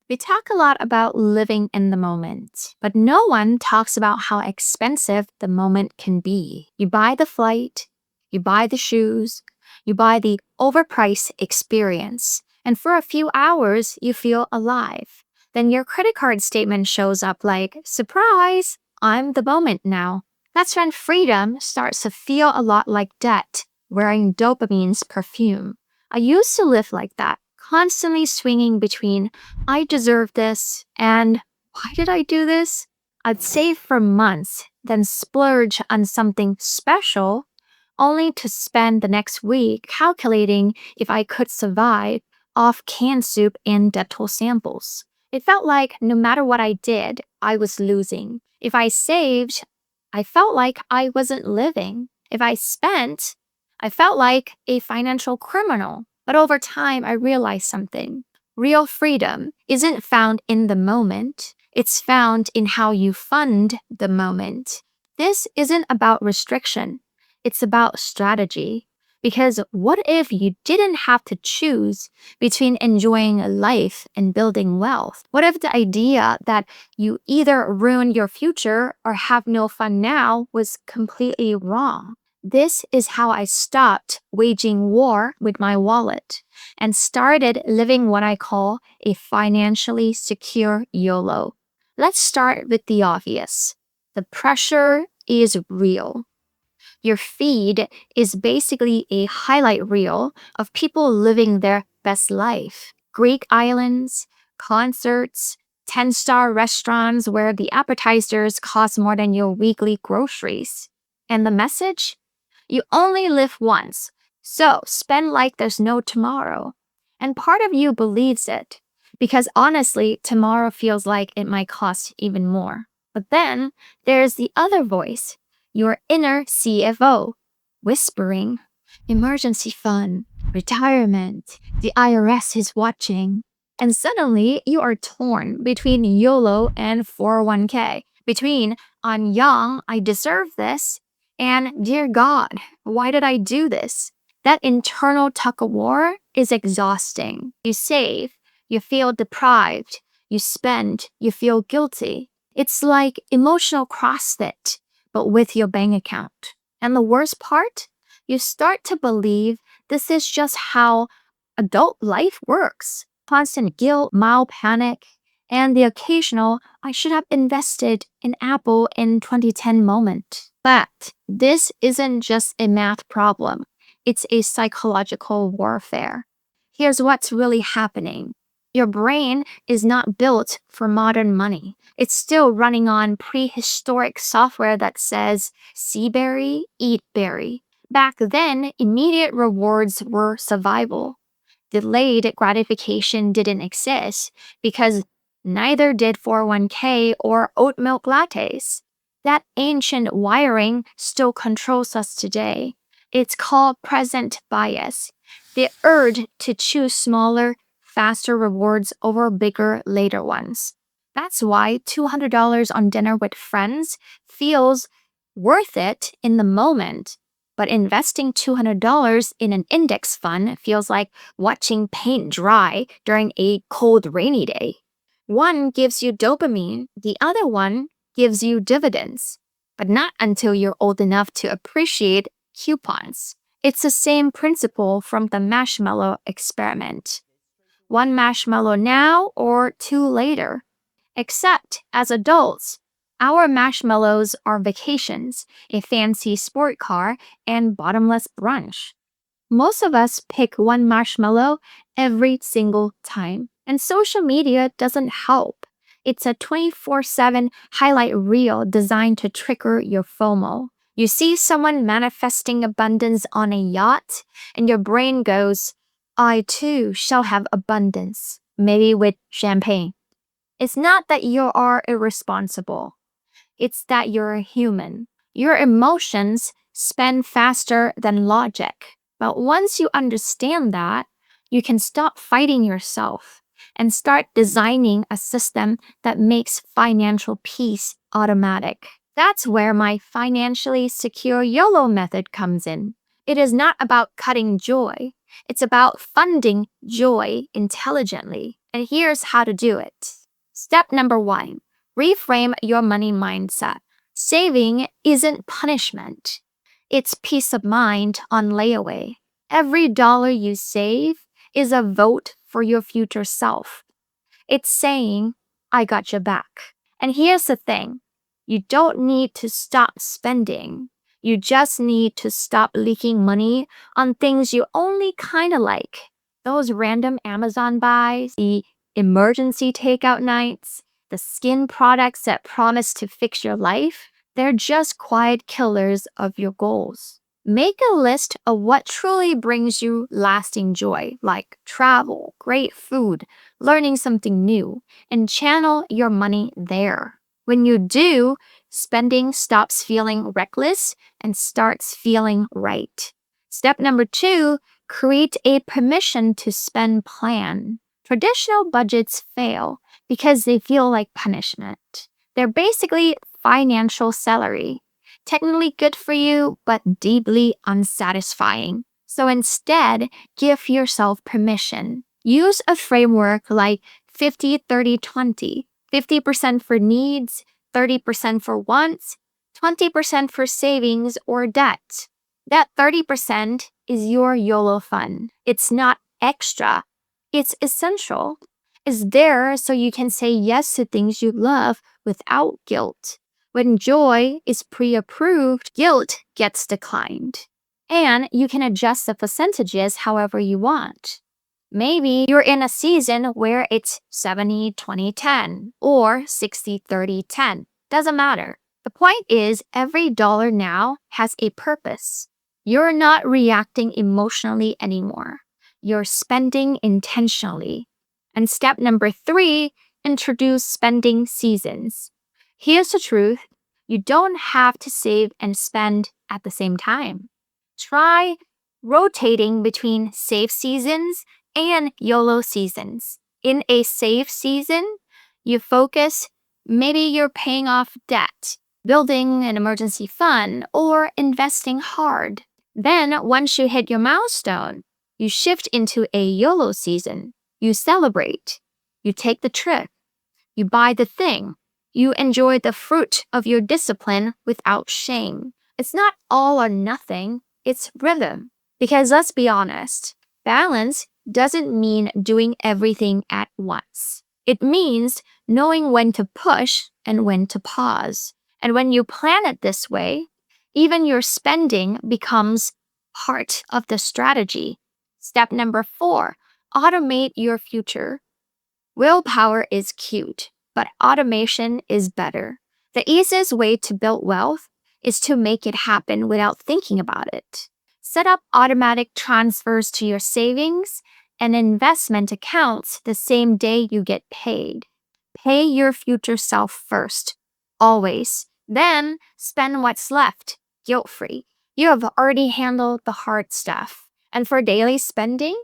We talk a lot about living in the moment, but no one talks about how expensive the moment can be. You buy the flight, you buy the shoes, you buy the overpriced experience, and for a few hours, you feel alive. Then your credit card statement shows up like, surprise, I'm the moment now. That's when freedom starts to feel a lot like debt, wearing dopamine's perfume. I used to live like that, constantly swinging between I deserve this and why did I do this? I'd save for months, then splurge on something special, only to spend the next week calculating if I could survive off canned soup and dental samples. It felt like no matter what I did, I was losing. If I saved, I felt like I wasn't living. If I spent, I felt like a financial criminal. But over time, I realized something. Real freedom isn't found in the moment. It's found in how you fund the moment. This isn't about restriction. It's about strategy. Because what if you didn't have to choose between enjoying life and building wealth? What if the idea that you either ruin your future or have no fun now was completely wrong? This is how I stopped waging war with my wallet and started living what I call a financially secure YOLO. Let's start with the obvious. The pressure is real. Your feed is basically a highlight reel of people living their best life. Greek islands, concerts, 10-star restaurants where the appetizers cost more than your weekly groceries. And the message? You only live once, so spend like there's no tomorrow. And part of you believes it, because honestly, tomorrow feels like it might cost even more. But then there's the other voice, your inner CFO, whispering, emergency fund, retirement, the IRS is watching. And suddenly you are torn between YOLO and 401k, between I'm young, I deserve this, and dear God, why did I do this? That internal tug of war is exhausting. You save, you feel deprived, you spend, you feel guilty. It's like emotional CrossFit, but with your bank account. And the worst part? You start to believe this is just how adult life works. Constant guilt, mild panic, and the occasional I should have invested in Apple in 2010 moment. But this isn't just a math problem. It's a psychological warfare. Here's what's really happening. Your brain is not built for modern money. It's still running on prehistoric software that says, see berry, eat berry. Back then, immediate rewards were survival. Delayed gratification didn't exist because neither did 401k or oat milk lattes. That ancient wiring still controls us today. It's called present bias, the urge to choose smaller, faster rewards over bigger later ones. That's why $200 on dinner with friends feels worth it in the moment. But investing $200 in an index fund feels like watching paint dry during a cold, rainy day. One gives you dopamine, the other one gives you dividends, but not until you're old enough to appreciate coupons. It's the same principle from the marshmallow experiment. One marshmallow now or two later. Except as adults, our marshmallows are vacations, a fancy sport car, and bottomless brunch. Most of us pick one marshmallow every single time, and social media doesn't help. It's a 24/7 highlight reel designed to trigger your FOMO. You see someone manifesting abundance on a yacht, and your brain goes, I too shall have abundance, maybe with champagne. It's not that you are irresponsible. It's that you're a human. Your emotions spin faster than logic. But once you understand that, you can stop fighting yourself and start designing a system that makes financial peace automatic. That's where my financially secure YOLO method comes in. It is not about cutting joy. It's about funding joy intelligently. And here's how to do it. Step number 1, reframe your money mindset. Saving isn't punishment. It's peace of mind on layaway. Every dollar you save is a vote for your future self. It's saying, I got your back. And here's the thing. You don't need to stop spending. You just need to stop leaking money on things you only kind of like. Those random Amazon buys, the emergency takeout nights, the skin products that promise to fix your life, they're just quiet killers of your goals. Make a list of what truly brings you lasting joy, like travel, great food, learning something new, and channel your money there. When you do, spending stops feeling reckless and starts feeling right. Step number 2, create a permission to spend plan. Traditional budgets fail because they feel like punishment. They're basically financial celery. Technically good for you, but deeply unsatisfying. So instead, give yourself permission. Use a framework like 50-30-20. 50% for needs, 30% for wants, 20% for savings or debt. That 30% is your YOLO fund. It's not extra. It's essential. It's there so you can say yes to things you love without guilt. When joy is pre-approved, guilt gets declined. And you can adjust the percentages however you want. Maybe you're in a season where it's 70-20-10 or 60-30-10. Doesn't matter. The point is, every dollar now has a purpose. You're not reacting emotionally anymore. You're spending intentionally. And step number 3, introduce spending seasons. Here's the truth. You don't have to save and spend at the same time. Try rotating between save seasons and YOLO seasons. In a save season, you focus, maybe you're paying off debt, building an emergency fund, or investing hard. Then, once you hit your milestone, you shift into a YOLO season. You celebrate. You take the trip. You buy the thing. You enjoy the fruit of your discipline without shame. It's not all or nothing. It's rhythm. Because let's be honest, balance doesn't mean doing everything at once. It means knowing when to push and when to pause. And when you plan it this way, even your spending becomes part of the strategy. Step number 4, automate your future. Willpower is cute, but automation is better. The easiest way to build wealth is to make it happen without thinking about it. Set up automatic transfers to your savings and investment accounts the same day you get paid. Pay your future self first, always. Then spend what's left, guilt-free. You have already handled the hard stuff. And for daily spending,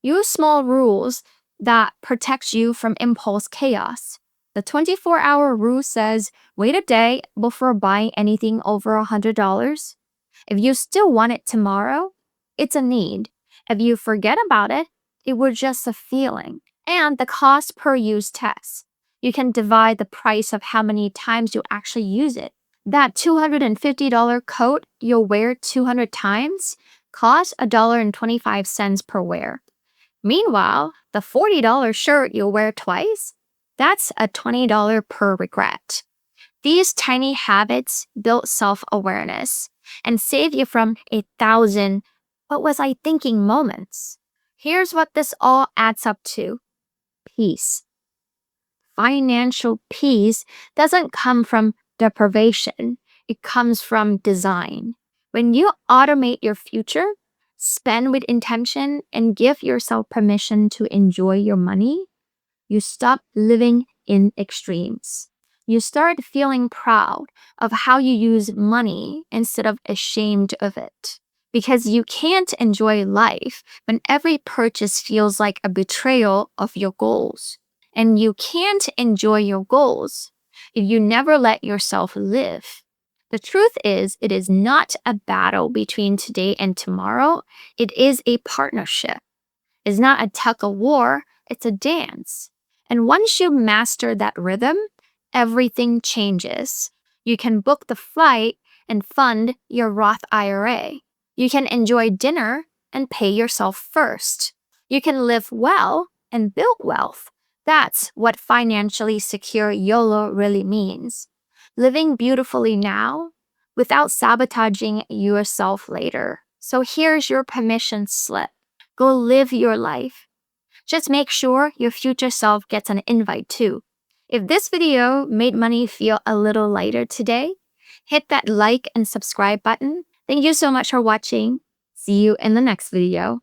use small rules that protect you from impulse chaos. The 24-hour rule says wait a day before buying anything over $100. If you still want it tomorrow, it's a need. If you forget about it, it was just a feeling. And the cost per use test. You can divide the price of how many times you actually use it. That $250 coat you'll wear 200 times costs $1.25 per wear. Meanwhile, the $40 shirt you'll wear twice, that's a $20 per regret. These tiny habits build self-awareness and save you from 1,000 "what was I thinking" moments. Here's what this all adds up to. Peace. Financial peace doesn't come from deprivation. It comes from design. When you automate your future, spend with intention, and give yourself permission to enjoy your money, you stop living in extremes. You start feeling proud of how you use money instead of ashamed of it. Because you can't enjoy life when every purchase feels like a betrayal of your goals. And you can't enjoy your goals if you never let yourself live. The truth is, it is not a battle between today and tomorrow. It is a partnership. It's not a tug of war, it's a dance. And once you master that rhythm, everything changes. You can book the flight and fund your Roth IRA. You can enjoy dinner and pay yourself first. You can live well and build wealth. That's what financially secure YOLO really means. Living beautifully now without sabotaging yourself later. So here's your permission slip. Go live your life. Just make sure your future self gets an invite too. If this video made money feel a little lighter today, hit that like and subscribe button. Thank you so much for watching. See you in the next video.